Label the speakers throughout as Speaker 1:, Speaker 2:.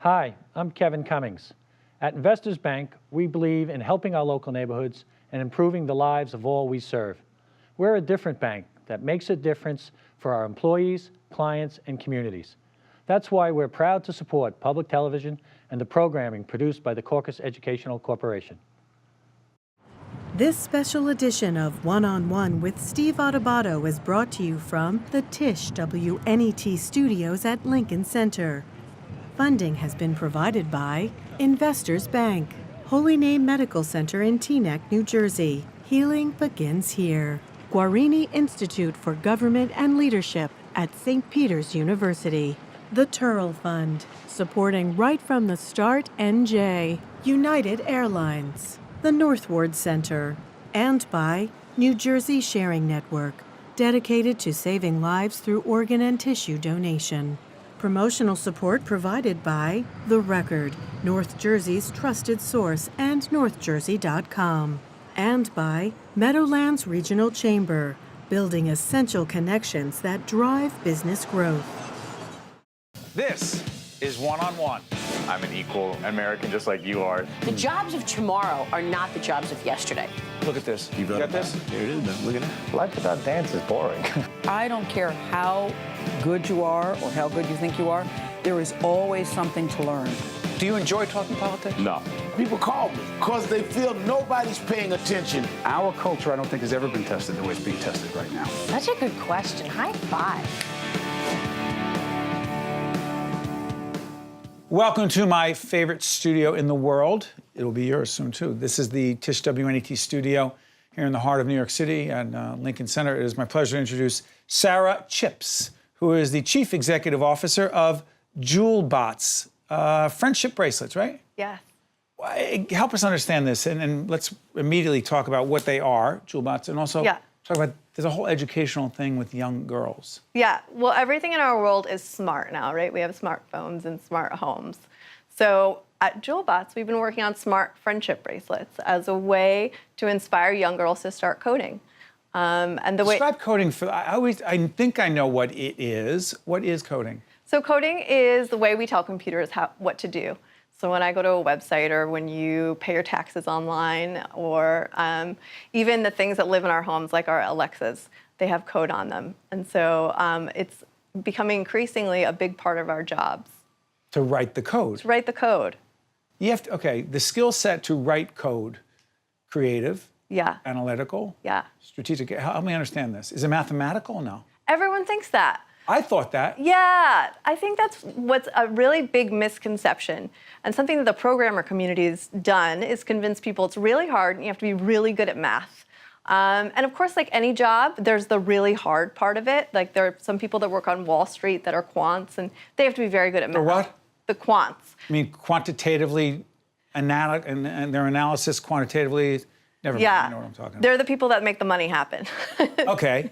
Speaker 1: Hi, I'm Kevin Cummings. At Investors Bank, we believe in helping our local neighborhoods and improving the lives of all we serve. We're a different bank that makes a difference for our employees, clients, and communities. That's why we're proud to support public television and the programming produced by the CAUCUS Educational Corporation.
Speaker 2: This special edition of One-on-One with Steve Adubato is brought to you from the Tisch WNET studios at Lincoln Center. Funding has been provided by Investors Bank, Holy Name Medical Center in Teaneck, New Jersey. Healing begins here. GUARINI Institute for Government and Leadership at St. Peter's University. The Turrell Fund, supporting right from the start NJ. United Airlines. The Northward Center. And by New Jersey Sharing Network, dedicated to saving lives through organ and tissue donation. Promotional support provided by The Record, North Jersey's trusted source, and northjersey.com. And by Meadowlands Regional Chamber, building essential connections that drive business growth.
Speaker 3: This is One-on-One. I'm an equal American just like you are.
Speaker 4: The jobs of tomorrow are not the jobs of yesterday.
Speaker 3: Look at this. You got this?
Speaker 5: Here it is, man. Look at that.
Speaker 3: Life without dance is boring.
Speaker 6: I don't care how good you are or how good you think you are, there is always something to learn.
Speaker 3: Do you enjoy talking politics?
Speaker 5: No. People call me because they feel nobody's paying attention.
Speaker 7: Our culture, I don't think, has ever been tested the way it's being tested right now.
Speaker 4: Such a good question. High five.
Speaker 7: Welcome to my favorite studio in the world. It'll be yours soon, too. This is the Tisch WNET studio here in the heart of New York City at Lincoln Center. It is my pleasure to introduce Sara Chipps, who is the Chief Executive Officer of Jewelbots, friendship bracelets, right?
Speaker 8: Yes.
Speaker 7: Help us understand this, and let's immediately talk about what they are, Jewelbots, and also talk about, there's a whole educational thing with young girls.
Speaker 8: Yeah, well, everything in our world is smart now, right? We have smartphones and smart homes. So at Jewelbots, we've been working on smart friendship bracelets as a way to inspire young girls to start coding. And the
Speaker 7: Describe coding for, I think I know what it is. What is coding?
Speaker 8: So coding is the way we tell computers what to do. So when I go to a website or when you pay your taxes online or even the things that live in our homes like our Alexas, they have code on them. And so it's becoming increasingly a big part of our jobs.
Speaker 7: To write the code?
Speaker 8: To write the code.
Speaker 7: You have to, okay, the skill set to write code, creative, analytical, strategic. Help me understand this. Is it mathematical or no?
Speaker 8: Everyone thinks that.
Speaker 7: I thought that.
Speaker 8: Yeah, I think that's what's a really big misconception. And something that the programmer community's done is convince people it's really hard and you have to be really good at math. And of course, like any job, there's the really hard part of it. Like there are some people that work on Wall Street that are quants and they have to be very good at math.
Speaker 7: The what?
Speaker 8: The quants.
Speaker 7: I mean, quantitatively, and their analysis quantitatively. Never mind, I know what I'm talking about.
Speaker 8: They're the people that make the money happen.
Speaker 7: Okay.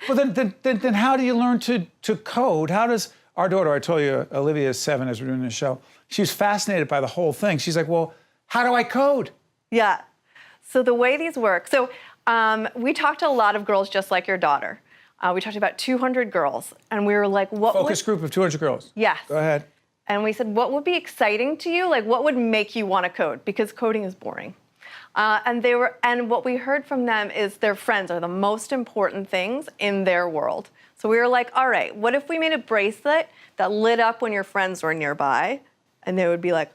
Speaker 7: Well, then how do you learn to code? How does our daughter, I told you, Olivia is 7 as we're doing this show, she was fascinated by the whole thing. She's like, well, how do I code?
Speaker 8: Yeah. So the way these work, so we talked to a lot of girls just like your daughter. We talked to about 200 girls, and we were like, what
Speaker 7: Focus group of 200 girls?
Speaker 8: Yes.
Speaker 7: Go ahead.
Speaker 8: And we said, what would be exciting to you? Like, what would make you want to code? Because coding is boring. And what we heard from them is their friends are the most important things in their world. So we were like, all right, what if we made a bracelet that lit up when your friends were nearby? And they would be like,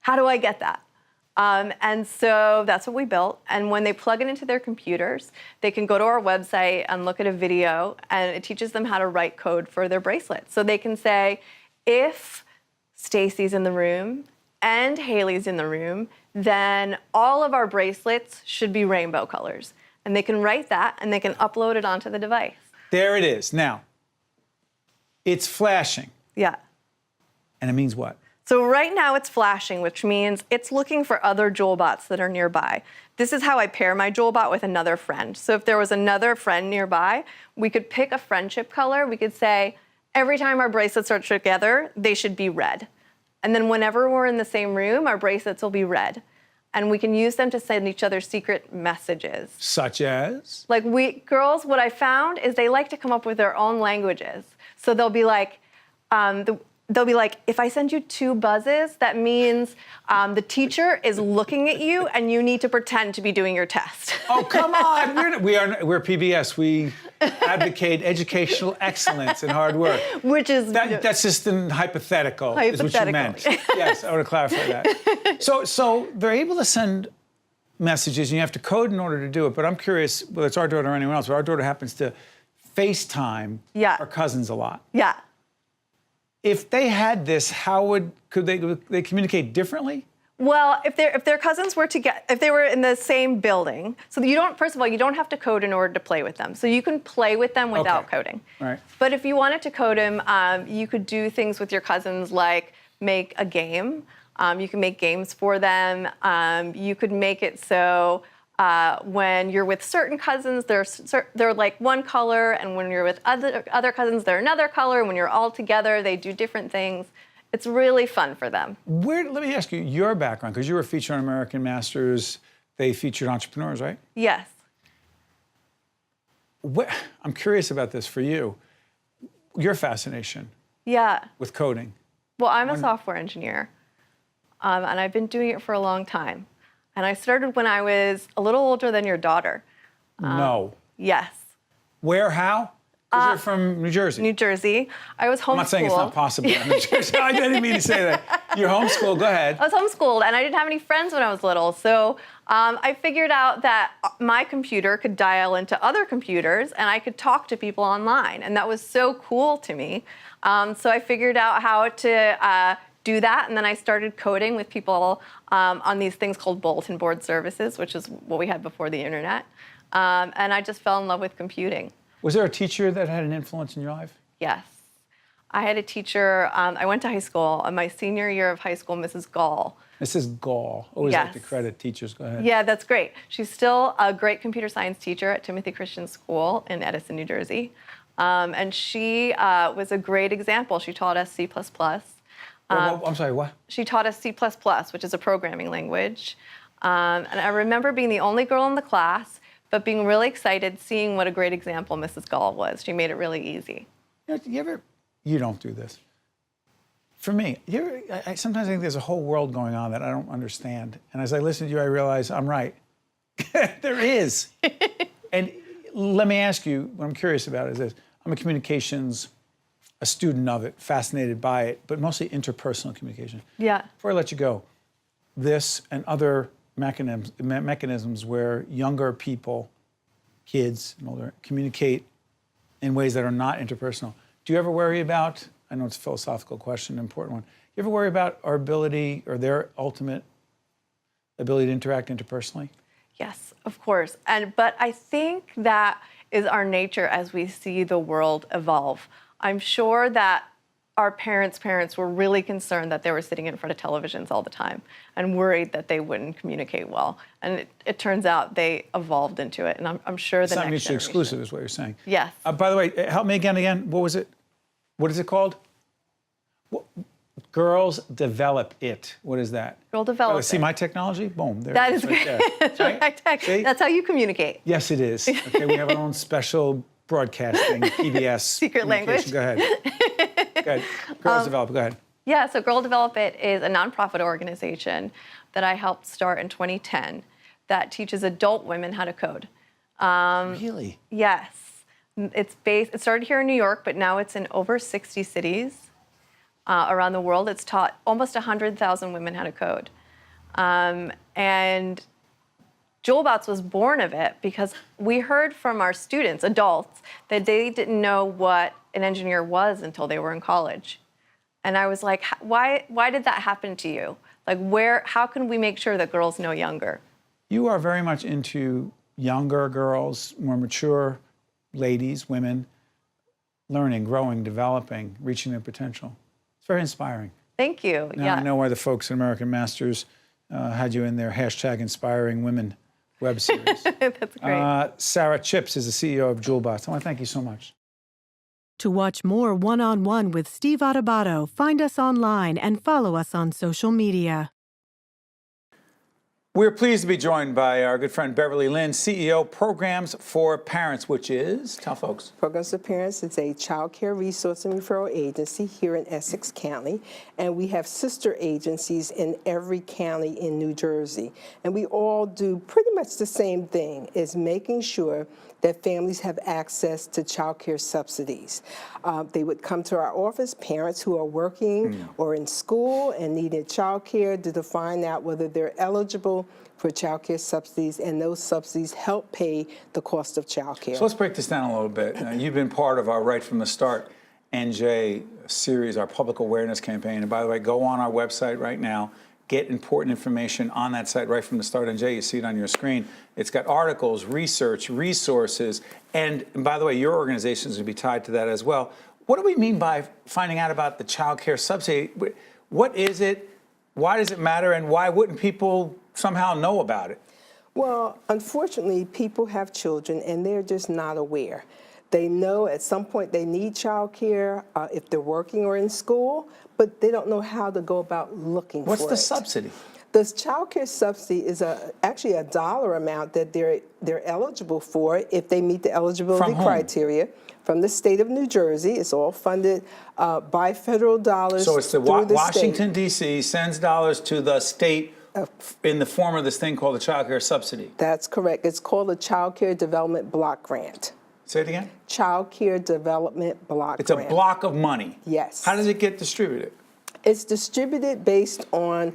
Speaker 8: how do I get that? And so that's what we built. And when they plug it into their computers, they can go to our website and look at a video, and it teaches them how to write code for their bracelet. So they can say, if Stacy's in the room and Haley's in the room, then all of our bracelets should be rainbow colors. And they can write that, and they can upload it onto the device.
Speaker 7: There it is. Now, it's flashing.
Speaker 8: Yeah.
Speaker 7: And it means what?
Speaker 8: So right now it's flashing, which means it's looking for other Jewelbots that are nearby. This is how I pair my Jewelbot with another friend. So if there was another friend nearby, we could pick a friendship color. We could say, every time our bracelets are together, they should be red. And then whenever we're in the same room, our bracelets will be red. And we can use them to send each other secret messages.
Speaker 7: Such as?
Speaker 8: Like girls, what I found is they like to come up with their own languages. So they'll be like, they'll be like, if I send you 2 buzzes, that means the teacher is looking at you and you need to pretend to be doing your test.
Speaker 7: Oh, come on. We're PBS. We advocate educational excellence and hard work.
Speaker 8: Which is...
Speaker 7: That's just an hypothetical, is what you meant. Yes, I want to clarify that. So they're able to send messages, and you have to code in order to do it. But I'm curious, whether it's our daughter or anyone else, but our daughter happens to FaceTime our cousins a lot.
Speaker 8: Yeah.
Speaker 7: If they had this, could they communicate differently?
Speaker 8: Well, if their cousins were if they were in the same building, so first of all, you don't have to code in order to play with them. So you can play with them without coding.
Speaker 7: Right.
Speaker 8: But if you wanted to code them, you could do things with your cousins like make a game. You can make games for them. You could make it so when you're with certain cousins, they're like one color, and when you're with other cousins, they're another color. And when you're all together, they do different things. It's really fun for them.
Speaker 7: Let me ask you your background, because you were featured on American Masters. They featured entrepreneurs, right?
Speaker 8: Yes.
Speaker 7: I'm curious about this for you. Your fascination with coding.
Speaker 8: Well, I'm a software engineer, and I've been doing it for a long time. And I started when I was a little older than your daughter.
Speaker 7: No.
Speaker 8: Yes.
Speaker 7: Where, how? Because you're from New Jersey.
Speaker 8: New Jersey. I was homeschooled.
Speaker 7: I'm not saying it's not possible in New Jersey. I didn't mean to say that. You're homeschooled. Go ahead.
Speaker 8: I was homeschooled, and I didn't have any friends when I was little. So I figured out that my computer could dial into other computers, and I could talk to people online. And that was so cool to me. So I figured out how to do that, and then I started coding with people on these things called bulletin board services, which is what we had before the internet. And I just fell in love with computing.
Speaker 7: Was there a teacher that had an influence in your life?
Speaker 8: Yes. I had a teacher, I went to high school, my senior year of high school, Mrs. Gall.
Speaker 7: Mrs. Gall. Always like to credit teachers. Go ahead.
Speaker 8: Yeah, that's great. She's still a great computer science teacher at Timothy Christian School in Edison, New Jersey. And she was a great example. She taught us C++.
Speaker 7: I'm sorry, what?
Speaker 8: She taught us C++, which is a programming language. And I remember being the only girl in the class, but being really excited, seeing what a great example Mrs. Gall was. She made it really easy.
Speaker 7: You don't do this. For me, I sometimes think there's a whole world going on that I don't understand. And as I listen to you, I realize I'm right. There is. And let me ask you, what I'm curious about is this. I'm a student of it, fascinated by it, but mostly interpersonal communication.
Speaker 8: Yeah.
Speaker 7: Before I let you go, this and other mechanisms where younger people, kids and older, communicate in ways that are not interpersonal. Do you ever worry about, I know it's a philosophical question, an important one, you ever worry about our ability or their ultimate ability to interact interpersonally?
Speaker 8: Yes, of course. But I think that is our nature as we see the world evolve. I'm sure that our parents' were really concerned that they were sitting in front of televisions all the time and worried that they wouldn't communicate well. And it turns out they evolved into it. And I'm sure the next generation... It's not
Speaker 7: mutually exclusive is what you're saying.
Speaker 8: Yes.
Speaker 7: By the way, help me again. What was it? What is it called? Girls Develop It. What is that?
Speaker 8: Girl Develop It.
Speaker 7: See my technology? Boom. There
Speaker 8: that
Speaker 7: it
Speaker 8: is
Speaker 7: right
Speaker 8: great.
Speaker 7: there.
Speaker 8: That's right.
Speaker 7: See?
Speaker 8: That's how you communicate.
Speaker 7: Yes, it is. Okay, we have our own special broadcasting, PBS.
Speaker 8: Secret language.
Speaker 7: Go ahead. Go ahead. Girls Develop It. Go ahead.
Speaker 8: Yeah, so Girl Develop It is a nonprofit organization that I helped start in 2010 that teaches adult women how to code.
Speaker 7: Really?
Speaker 8: Yes. It started here in New York, but now it's in over 60 cities around the world. It's taught almost 100,000 women how to code. And Jewelbots was born of it because we heard from our students, adults, that they didn't know what an engineer was until they were in college. And I was like, why did that happen to you? Like, how can we make sure that girls know younger?
Speaker 7: You are very much into younger girls, more mature ladies, women, learning, growing, developing, reaching their potential. It's very inspiring.
Speaker 8: Thank you.
Speaker 7: Now I know why the folks at American Masters had you in their #Inspiring Women web series.
Speaker 8: That's great.
Speaker 7: Sara Chipps is the CEO of Jewelbots. I want to thank you so much.
Speaker 2: To watch more one-on-one with Steve Adubato, find us online and follow us on social media.
Speaker 7: We're pleased to be joined by our good friend Beverly Lynn, CEO, Programs for Parents, which is, tell folks.
Speaker 9: Programs for Parents is a child care resource and referral agency here in Essex County, and we have sister agencies in every county in New Jersey. And we all do pretty much the same thing, is making sure that families have access to child care subsidies. They would come to our office, parents who are working or in school and needed child care, to find out whether they're eligible for child care subsidies, and those subsidies help pay the cost of child care.
Speaker 7: So let's break this down a little bit. You've been part of our Right from the Start NJ series, our public awareness campaign. And by the way, go on our website right now. Get important information on that site, Right from the Start NJ. You see it on your screen. It's got articles, research, resources, and by the way, your organizations would be tied to that as well. What do we mean by finding out about the child care subsidy? What is it? Why does it matter? And why wouldn't people somehow know about it?
Speaker 9: Well, unfortunately, people have children and they're just not aware. They know at some point they need child care if they're working or in school, but they don't know how to go about looking for it.
Speaker 7: What's the subsidy?
Speaker 9: The child care subsidy is actually a dollar amount that they're eligible for if they meet the eligibility criteria. From the state of New Jersey. It's all funded by federal dollars.
Speaker 7: So it's Washington, D.C. sends dollars to the state in the form of this thing called the child care subsidy.
Speaker 9: That's correct. It's called the Child Care Development Block Grant.
Speaker 7: Say it again?
Speaker 9: Child Care Development Block Grant.
Speaker 7: It's a block of money.
Speaker 9: Yes.
Speaker 7: How does it get distributed?
Speaker 9: It's distributed based on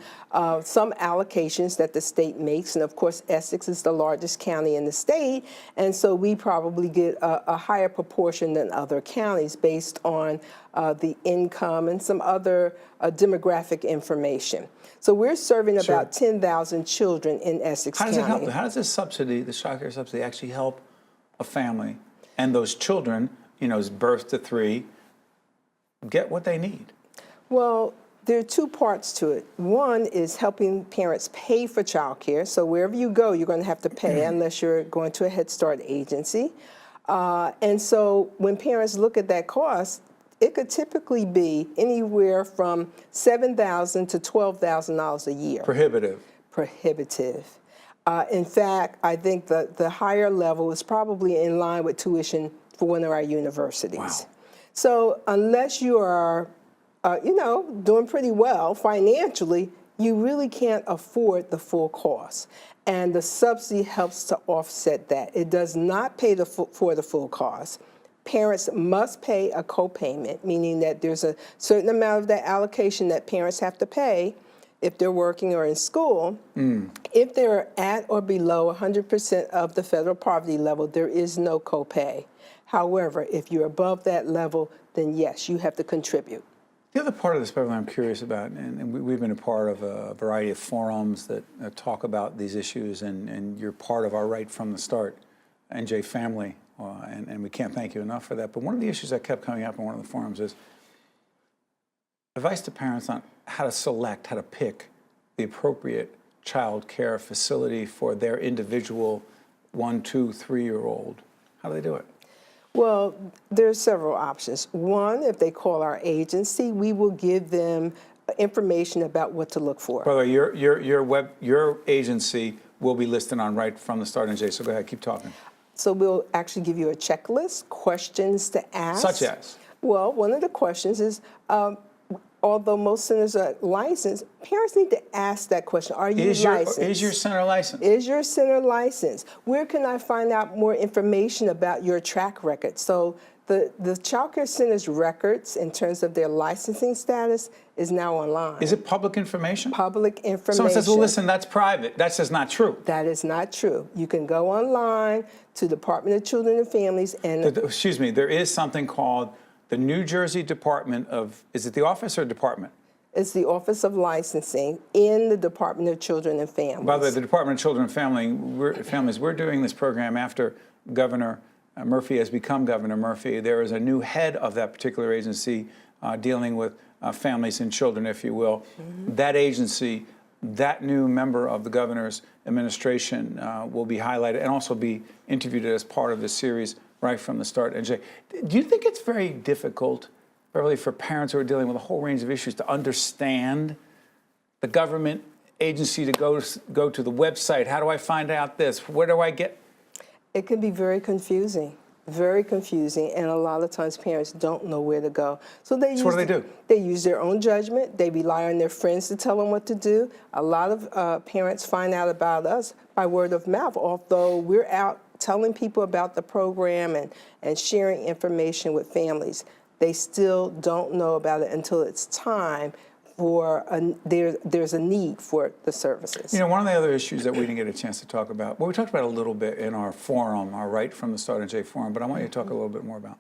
Speaker 9: some allocations that the state makes. And of course, Essex is the largest county in the state. And so we probably get a higher proportion than other counties based on the income and some other demographic information. So we're serving about 10,000 children in Essex County.
Speaker 7: How does it help? How does this subsidy, the child care subsidy, actually help a family and those children, you know, birth to 3, get what they need?
Speaker 9: Well, there are 2 parts to it. One is helping parents pay for child care. So wherever you go, you're going to have to pay unless you're going to a Head Start agency. And so when parents look at that cost, it could typically be anywhere from $7,000 to $12,000 a year.
Speaker 7: Prohibitive.
Speaker 9: Prohibitive. In fact, I think the higher level is probably in line with tuition for one of our universities.
Speaker 7: Wow.
Speaker 9: So unless you are doing pretty well financially, you really can't afford the full cost. And the subsidy helps to offset that. It does not pay for the full cost. Parents must pay a co-payment, meaning that there's a certain amount of that allocation that parents have to pay if they're working or in school. If they're at or below 100% of the federal poverty level, there is no co-pay. However, if you're above that level, then yes, you have to contribute.
Speaker 7: The other part of this, Beverly, I'm curious about, and we've been a part of a variety of forums that talk about these issues, and you're part of our Right from the Start NJ family, and we can't thank you enough for that. But one of the issues that kept coming up in one of the forums is advice to parents on how to select, how to pick the appropriate child care facility for their individual 1, 2, 3-year-old. How do they do it?
Speaker 9: Well, there's several options. One, if they call our agency, we will give them information about what to look for.
Speaker 7: By the way, your agency will be listed on Right from the Start NJ, so go ahead, keep talking.
Speaker 9: So we'll actually give you a checklist, questions to ask.
Speaker 7: Such as?
Speaker 9: Well, one of the questions is, although most centers are licensed, parents need to ask that question. Are you licensed?
Speaker 7: Is your center licensed?
Speaker 9: Is your center licensed? Where can I find out more information about your track record? So the child care center's records in terms of their licensing status is now online.
Speaker 7: Is it public information?
Speaker 9: Public information.
Speaker 7: Someone says, well, listen, that's private. That's just not true.
Speaker 9: That is not true. You can go online to Department of Children and Families and...
Speaker 7: Excuse me, there is something called the New Jersey Department of, is it the office or department?
Speaker 9: It's the Office of Licensing in the Department of Children and Families.
Speaker 7: By the way, the Department of Children and Families, we're doing this program after Governor Murphy has become Governor Murphy. There is a new head of that particular agency dealing with families and children, if you will. That agency, that new member of the governor's administration will be highlighted and also be interviewed as part of this series Right from the Start. NJ, do you think it's very difficult, Beverly, for parents who are dealing with a whole range of issues to understand the government agency to go to the website. How do I find out this? Where do I get?
Speaker 9: It can be very confusing, and a lot of times parents don't know where to go. So
Speaker 7: what do they do?
Speaker 9: They use their own judgment. They rely on their friends to tell them what to do. A lot of parents find out about us by word of mouth, although we're out telling people about the program and sharing information with families. They still don't know about it until it's time for there's a need for the services.
Speaker 7: You know, one of the other issues that we didn't get a chance to talk about, well, we talked about it a little bit in our forum, our Right from the Start NJ forum, but I want you to talk a little bit more about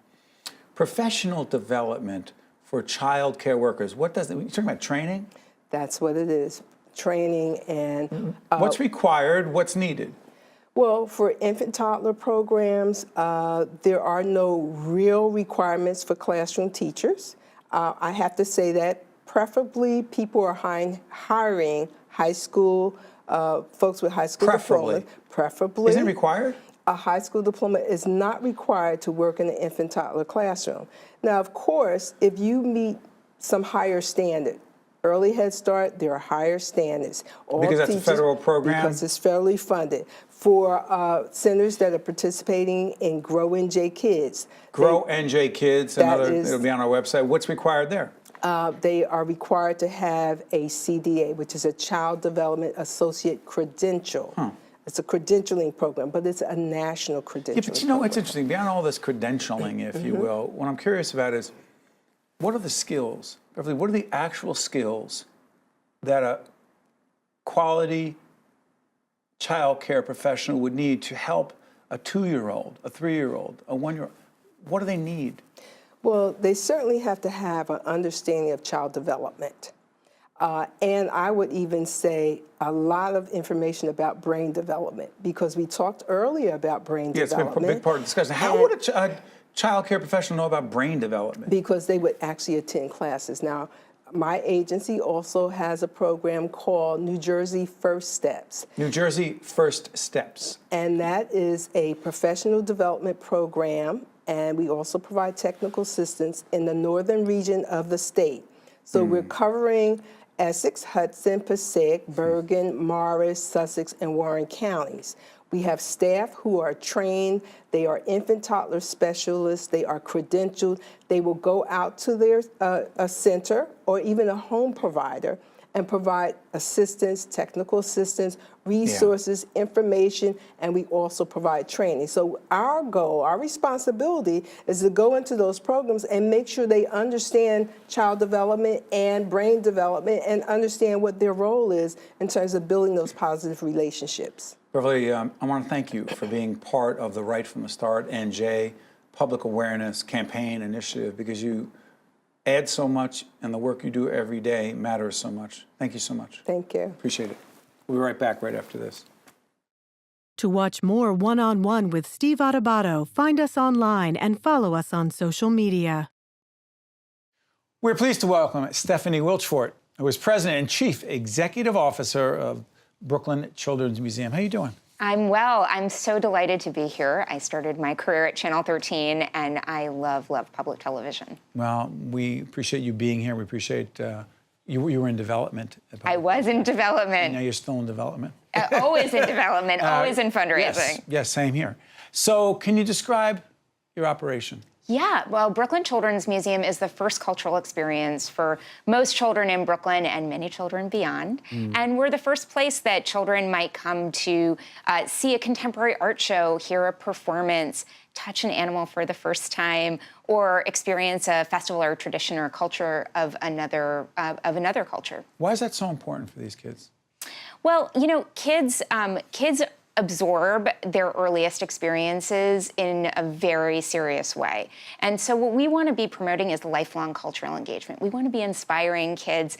Speaker 7: professional development for child care workers. What does it, you're talking about training?
Speaker 9: That's what it is, training and...
Speaker 7: What's required, what's needed?
Speaker 9: Well, for infant toddler programs, there are no real requirements for classroom teachers. I have to say that preferably people are hiring high school, folks with high school diploma. Preferably.
Speaker 7: Isn't it required?
Speaker 9: A high school diploma is not required to work in the infant toddler classroom. Now, of course, if you meet some higher standard, Early Head Start, there are higher standards.
Speaker 7: Because that's a federal program?
Speaker 9: Because it's federally funded. For centers that are participating in Grow NJ Kids.
Speaker 7: Grow NJ Kids, it'll be on our website. What's required there?
Speaker 9: They are required to have a CDA, which is a Child Development Associate Credential. It's a credentialing program, but it's a national credentialing
Speaker 7: Yeah, but you know, it's interesting. Beyond all this credentialing, if you will, what I'm curious about is, what are the skills, Beverly, what are the actual skills that a quality child care professional would need to help a 2-year-old, a 3-year-old, a 1-year-old? What do they need?
Speaker 9: Well, they certainly have to have an understanding of child development. And I would even say a lot of information about brain development, because we talked earlier about brain development.
Speaker 7: It's been a big part of the discussion. How would a child care professional know about brain development?
Speaker 9: Because they would actually attend classes. Now, my agency also has a program called New Jersey First Steps.
Speaker 7: New Jersey First Steps.
Speaker 9: And that is a professional development program, and we also provide technical assistance in the northern region of the state. So we're covering Essex, Hudson, Passaic, Bergen, Morris, Sussex, and Warren counties. We have staff who are trained. They are infant toddler specialists. They are credentialed. They will go out to their a center or even a home provider and provide assistance, technical assistance, resources, information, and we also provide training. So our goal, our responsibility is to go into those programs and make sure they understand child development and brain development and understand what their role is in terms of building those positive relationships.
Speaker 7: Beverly, I want to thank you for being part of the Right from the Start NJ public awareness campaign initiative, because you add so much and the work you do every day matters so much. Thank you so much.
Speaker 9: Thank you.
Speaker 7: Appreciate it. We'll be right back right after this.
Speaker 2: To watch more One-on-One with Steve Adubato, find us online and follow us on social media.
Speaker 7: We're pleased to welcome Stephanie Wilchfort, who is President and Chief Executive Officer of Brooklyn Children's Museum. How are you doing?
Speaker 10: I'm well. I'm so delighted to be here. I started my career at Channel 13, and I love public television.
Speaker 7: Well, we appreciate you being here. We appreciate you were in development.
Speaker 10: I was in development.
Speaker 7: Now you're still in development.
Speaker 10: Always in development, always in fundraising.
Speaker 7: Yes, same here. So can you describe your operation?
Speaker 10: Yeah, well, Brooklyn Children's Museum is the first cultural experience for most children in Brooklyn and many children beyond. And we're the first place that children might come to see a contemporary art show, hear a performance, touch an animal for the first time, or experience a festival or tradition or culture of another culture.
Speaker 7: Why is that so important for these kids?
Speaker 10: Well, you know, kids absorb their earliest experiences in a very serious way. And so what we want to be promoting is lifelong cultural engagement. We want to be inspiring kids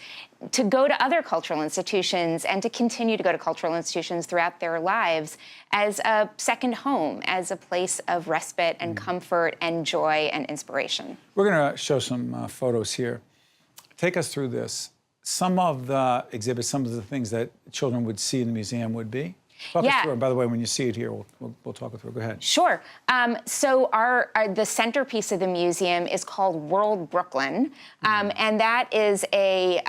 Speaker 10: to go to other cultural institutions and to continue to go to cultural institutions throughout their lives as a second home, as a place of respite and comfort and joy and inspiration.
Speaker 7: We're going to show some photos here. Take us through this. Some of the exhibits, some of the things that children would see in the museum would be? Talk us through it. By the way, when you see it here, we'll talk it through. Go ahead.
Speaker 10: Sure. So the centerpiece of the museum is called World Brooklyn, and that is a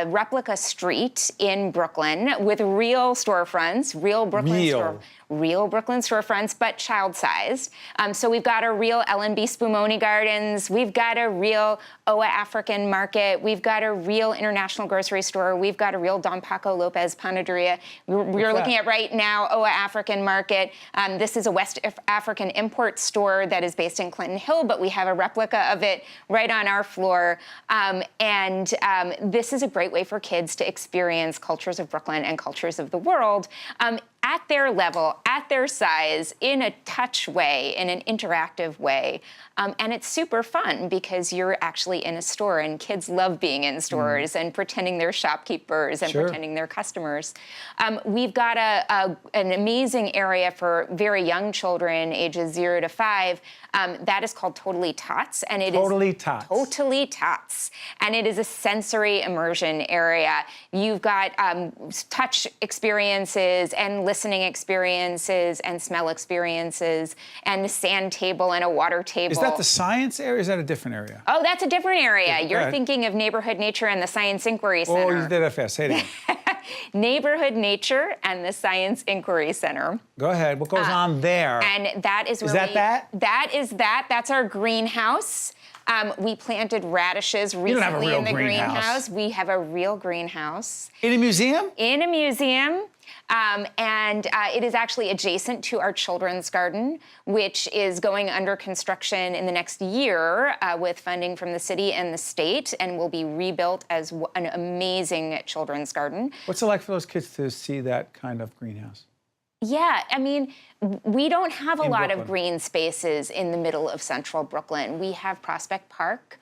Speaker 10: replica street in Brooklyn with real storefronts, real Brooklyn storefronts, but child-sized. So we've got a real L&B Spumoni Gardens. We've got a real Oa African Market. We've got a real International Grocery Store. We've got a real Don Paco Lopez Panaderia. We're looking at right now Oa African Market. This is a West African import store that is based in Clinton Hill, but we have a replica of it right on our floor. This is a great way for kids to experience cultures of Brooklyn and cultures of the world at their level, at their size, in a touch way, in an interactive way. And it's super fun because you're actually in a store, and kids love being in stores and pretending they're shopkeepers and pretending they're customers. We've got an amazing area for very young children, ages 0 to 5. That is called Totally Tots, and it is Totally Tots, and it is a sensory immersion area. You've got touch experiences and listening experiences and smell experiences and a sand table and a water table.
Speaker 7: Is that the science area, or is that a different area?
Speaker 10: Oh, that's a different area. You're thinking of Neighborhood Nature and the Science Inquiry Center.
Speaker 7: Oh, you did that fast. Say it again.
Speaker 10: Neighborhood Nature and the Science Inquiry Center.
Speaker 7: Go ahead. What goes on there?
Speaker 10: And that is
Speaker 7: that?
Speaker 10: That is that. That's our greenhouse. We planted radishes recently in the greenhouse. We have a real greenhouse.
Speaker 7: In a museum?
Speaker 10: In a museum. It is actually adjacent to our children's garden, which is going under construction in the next year with funding from the city and the state, and will be rebuilt as an amazing children's garden.
Speaker 7: What's it like for those kids to see that kind of greenhouse?
Speaker 10: Yeah, I mean, we don't have a lot of green spaces in the middle of central Brooklyn. We have Prospect Park.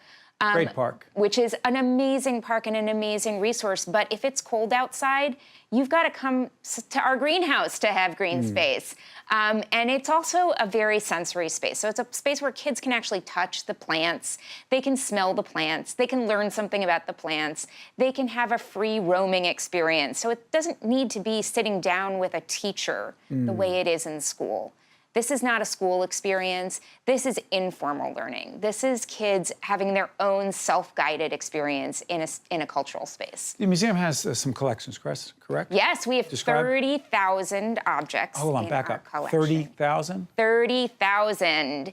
Speaker 7: Great park.
Speaker 10: Which is an amazing park and an amazing resource. But if it's cold outside, you've got to come to our greenhouse to have green space. And it's also a very sensory space. So it's a space where kids can actually touch the plants. They can smell the plants. They can learn something about the plants. They can have a free roaming experience. So it doesn't need to be sitting down with a teacher the way it is in school. This is not a school experience. This is informal learning. This is kids having their own self-guided experience in a cultural space.
Speaker 7: The museum has some collections, correct?
Speaker 10: Yes, we have 30,000 objects in our collection.
Speaker 7: 30,000?
Speaker 10: 30,000.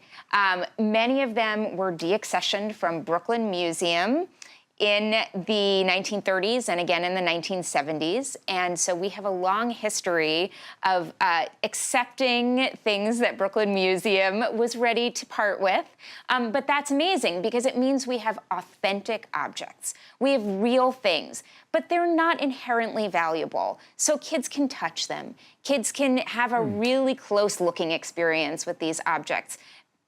Speaker 10: Many of them were deaccessioned from Brooklyn Museum in the 1930s and again in the 1970s. And so we have a long history of accepting things that Brooklyn Museum was ready to part with. But that's amazing because it means we have authentic objects. We have real things, but they're not inherently valuable. So kids can touch them. Kids can have a really close looking experience with these objects,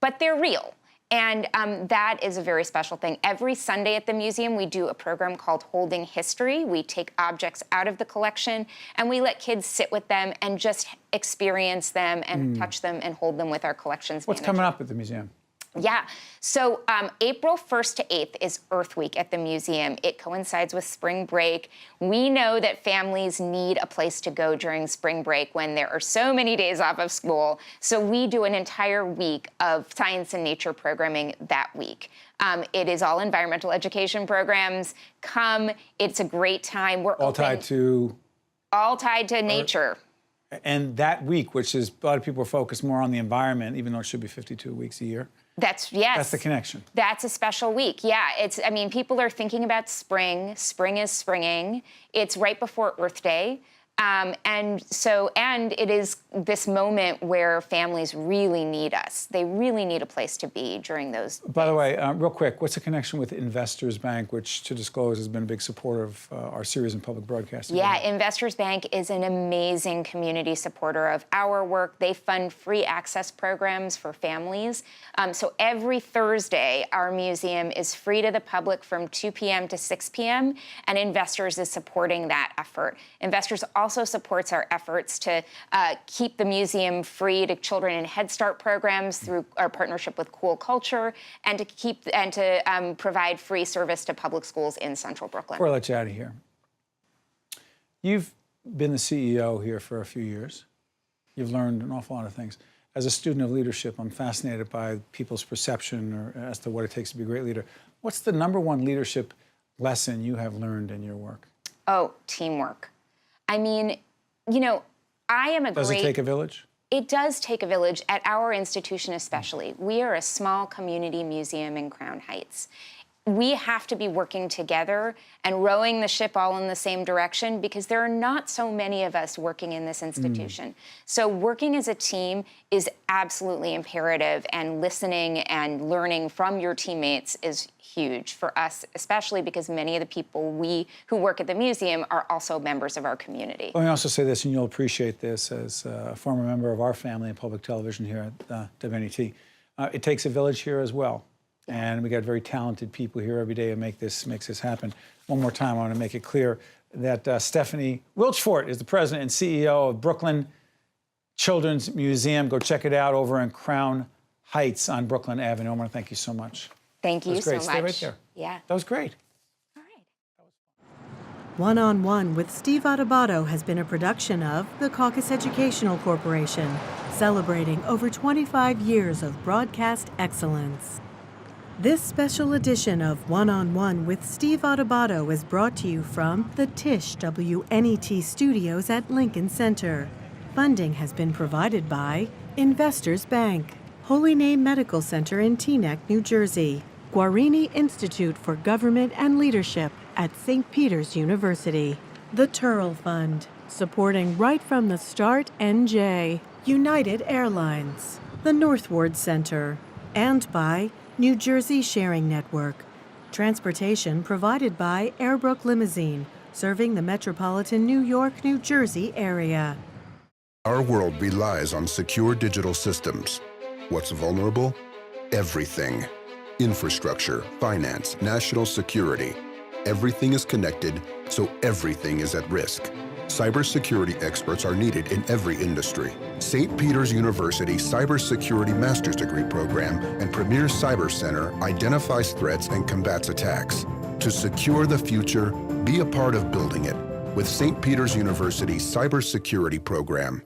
Speaker 10: but they're real. And that is a very special thing. Every Sunday at the museum, we do a program called Holding History. We take objects out of the collection, and we let kids sit with them and just experience them and touch them and hold them with our collections
Speaker 7: What's coming up at the museum?
Speaker 10: Yeah, so April 1st to 8th is Earth Week at the museum. It coincides with spring break. We know that families need a place to go during spring break when there are so many days off of school. So we do an entire week of science and nature programming that week. It is all environmental education programs. Come, it's a great time. We're
Speaker 7: all tied to
Speaker 10: nature.
Speaker 7: And that week, which is a lot of people are focused more on the environment, even though it should be 52 weeks a year.
Speaker 10: That's the connection. That's a special week. Yeah, people are thinking about spring. Spring is springing. It's right before Earth Day. And it is this moment where families really need us. They really need a place to be during those days.
Speaker 7: By the way, real quick, what's the connection with Investors Bank, which, to disclose, has been a big supporter of our series in public broadcasting?
Speaker 10: Yeah, Investors Bank is an amazing community supporter of our work. They fund free access programs for families. So every Thursday, our museum is free to the public from 2 p.m. to 6 p.m., and Investors is supporting that effort. Investors also supports our efforts to keep the museum free to children in Head Start programs through our partnership with Cool Culture, and to provide free service to public schools in Central Brooklyn.
Speaker 7: Before I let you out of here, you've been the CEO here for a few years. You've learned an awful lot of things. As a student of leadership, I'm fascinated by people's perception or as to what it takes to be a great leader. What's the #1 leadership lesson you have learned in your work?
Speaker 10: Oh, teamwork. I mean, you know, I am a
Speaker 7: Does it take a village?
Speaker 10: It does take a village, at our institution especially. We are a small community museum in Crown Heights. We have to be working together and rowing the ship all in the same direction because there are not so many of us working in this institution. So working as a team is absolutely imperative, and listening and learning from your teammates is huge for us, especially because many of the people who work at the museum are also members of our community.
Speaker 7: Let me also say this, and you'll appreciate this as a former member of our family in public television here at WNET. It takes a village here as well. And we got very talented people here every day who makes this happen. One more time, I want to make it clear that Stephanie Wilchfort is the president and CEO of Brooklyn Children's Museum. Go check it out over in Crown Heights on Brooklyn Avenue. I want to thank you so much.
Speaker 10: Thank you so much.
Speaker 7: Stay right there.
Speaker 10: Yeah.
Speaker 7: That was great.
Speaker 10: All right.
Speaker 2: One-on-One with Steve Adubato has been a production of the CAUCUS Educational Corporation, celebrating over 25 years of broadcast excellence. This special edition of One-on-One with Steve Adubato is brought to you from the Tisch WNET studios at Lincoln Center. Funding has been provided by Investors Bank, Holy Name Medical Center in Teaneck, New Jersey, Guarini Institute for Government and Leadership at St. Peter's University, the Turl Fund, supporting right from the start NJ, United Airlines, the Northward Center, and by New Jersey Sharing Network. Transportation provided by Airbrook Limousine, serving the metropolitan New York, New Jersey area.
Speaker 11: Our world relies on secure digital systems. What's vulnerable? Everything. Infrastructure, finance, national security. Everything is connected, so everything is at risk. Cybersecurity experts are needed in every industry. St. Peter's University Cybersecurity Master's Degree Program and Premier Cyber Center identifies threats and combats attacks. To secure the future, be a part of building it with St. Peter's University Cybersecurity Program.